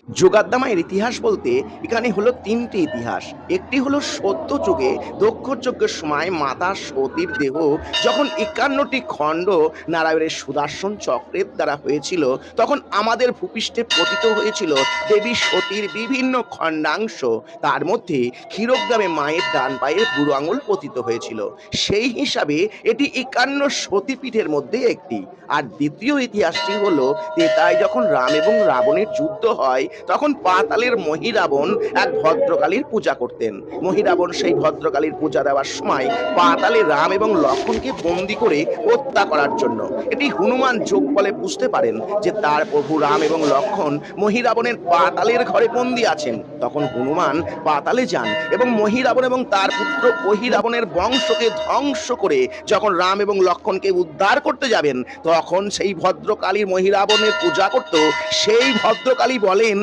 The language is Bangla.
যোগাদ্দামায়ের ইতিহাস বলতে এখানে হলো তিনটি ইতিহাস। একটি হলো সত্য যুগে দক্ষযজ্ঞের সময় মাতা সতীর দেহ যখন ৫১টি খণ্ড নারায়ণের সুদর্শন চক্রের দ্বারা হয়েছিল, তখন আমাদের ভূপৃষ্ঠে পতিত হয়েছিল দেবী সতীর বিভিন্ন খণ্ডাংশ। তার মধ্যে ক্ষীরোদ্গমে মায়ের ডান পায়ের বুড়ো আঙুল পতিত হয়েছিল। সেই হিসাবে এটি ৫১ সতীপীঠের মধ্যে একটি। আর দ্বিতীয় ইতিহাসটি হলো তেতায় যখন রাম এবং রাবণের যুদ্ধ হয়, তখন পাতালের মহিরাবণ এক ভদ্রকালীর পূজা করতেন। মহিরাবণ সেই ভদ্রকালীর পূজা দেওয়ার সময় পাতালে রাম এবং লক্ষ্মণকে বন্দি করে হত্যা করার জন্য। এটি হনুমান যোগ বলে বুঝতে পারেন যে তার প্রভু রাম এবং লক্ষ্মণ মহিরাবণের পাতালের ঘরে বন্দি আছেন। তখন হনুমান পাতালে যান এবং মহিরাবণ এবং তার পুত্র অহিরাবণের বংশকে ধ্বংস করে যখন রাম এবং লক্ষ্মণকে উদ্ধার করতে যাবেন, তখন সেই ভদ্রকালীর মহিরাবণের পূজা করত। সেই ভদ্রকালী বলেন